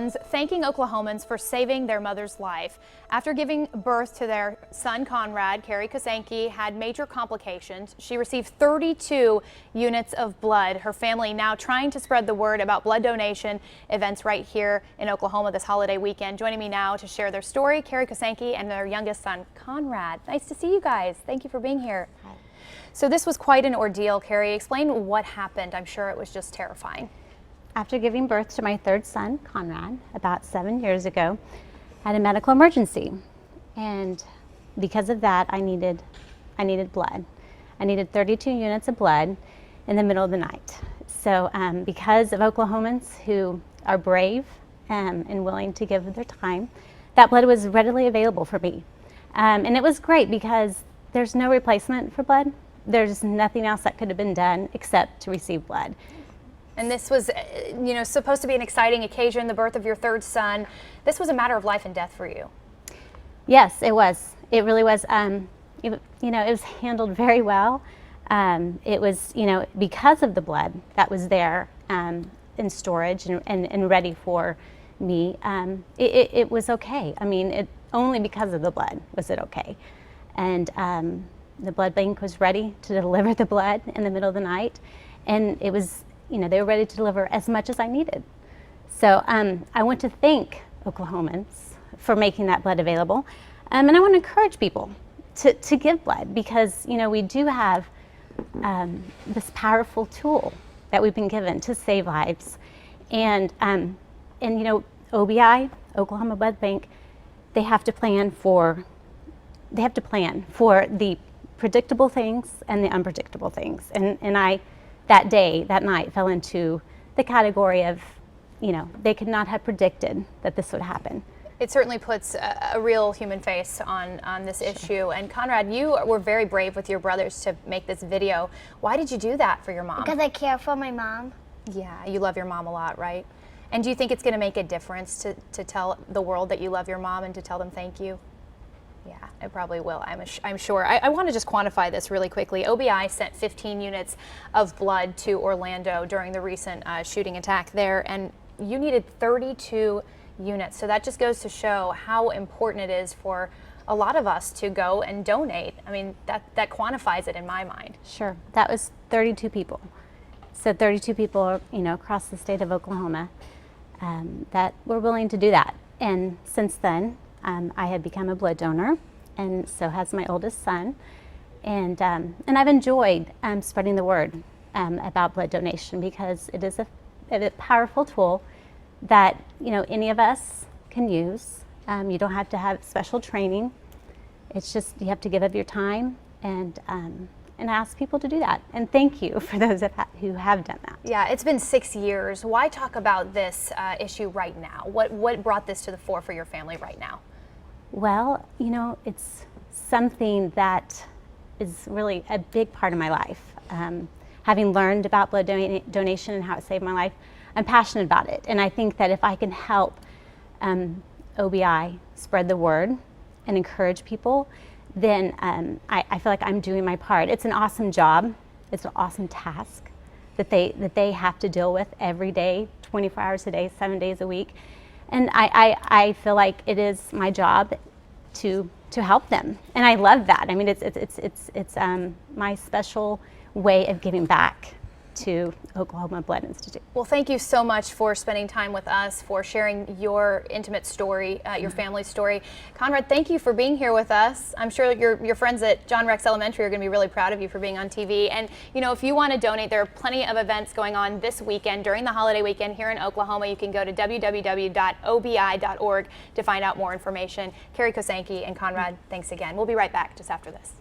sons thanking Oklahomans for saving their mother's life. After giving birth to their son Conrad, Carrie Kosanke had major complications. She received 32 units of blood. Her family now trying to spread the word about blood donation events right here in Oklahoma this holiday weekend. Joining me now to share their story, Carrie Kosanke and their youngest son, Conrad. Nice to see you guys. Thank you for being here. Hi. So this was quite an ordeal, Carrie. Explain what happened. I'm sure it was just terrifying. After giving birth to my third son, Conrad, about 7 years ago, I had a medical emergency. And because of that, I needed blood. I needed 32 units of blood in the middle of the night. So because of Oklahomans who are brave and willing to give their time, that blood was readily available for me. And it was great because there's no replacement for blood. There's nothing else that could have been done except to receive blood. And this was, supposed to be an exciting occasion, the birth of your third son. This was a matter of life and death for you. Yes, it was. It really was. It was handled very well. It was, because of the blood that was there in storage and ready for me, it was okay. I mean, only because of the blood was it okay. And the blood bank was ready to deliver the blood in the middle of the night. And it was, they were ready to deliver as much as I needed. So I want to thank Oklahomans for making that blood available. And I want to encourage people to give blood because, we do have this powerful tool that we've been given to save lives. And OBI, Oklahoma Blood Bank, they have to plan for the predictable things and the unpredictable things. And I, that night, fell into the category of, they could not have predicted that this would happen. It certainly puts a real human face on this issue. And Conrad, you were very brave with your brothers to make this video. Why did you do that for your mom? Because I care for my mom. Yeah, you love your mom a lot, right? And do you think it's going to make a difference to tell the world that you love your mom and to tell them thank you? Yeah, it probably will, I'm sure. I want to just quantify this really quickly. OBI sent 15 units of blood to Orlando during the recent shooting attack there, and you needed 32 units. So that just goes to show how important it is for a lot of us to go and donate. I mean, that quantifies it in my mind. Sure, that was 32 people. So 32 people, across the state of Oklahoma that were willing to do that. And since then, I had become a blood donor, and so has my oldest son. And I've enjoyed spreading the word about blood donation because it is a powerful tool that any of us can use. You don't have to have special training. It's just you have to give up your time and ask people to do that. And thank you for those who have done that. Yeah, it's been 6 years. Why talk about this issue right now? What brought this to the fore for your family right now? Well, it's something that is really a big part of my life. Having learned about blood donation and how it saved my life, I'm passionate about it. And I think that if I can help OBI spread the word and encourage people, then I feel like I'm doing my part. It's an awesome job. It's an awesome task that they have to deal with every day, 24 hours a day, 7 days a week. And I feel like it is my job to help them, and I love that. I mean, it's my special way of giving back to Oklahoma Blood Institute. Well, thank you so much for spending time with us, for sharing your intimate story, your family's story. Conrad, thank you for being here with us. I'm sure your friends at John Rex Elementary are going to be really proud of you for being on TV. And if you want to donate, there are plenty of events going on this weekend during the holiday weekend here in Oklahoma. You can go to www.obi.org to find out more information. Carrie Kosanke and Conrad, thanks again. We'll be right back just after this.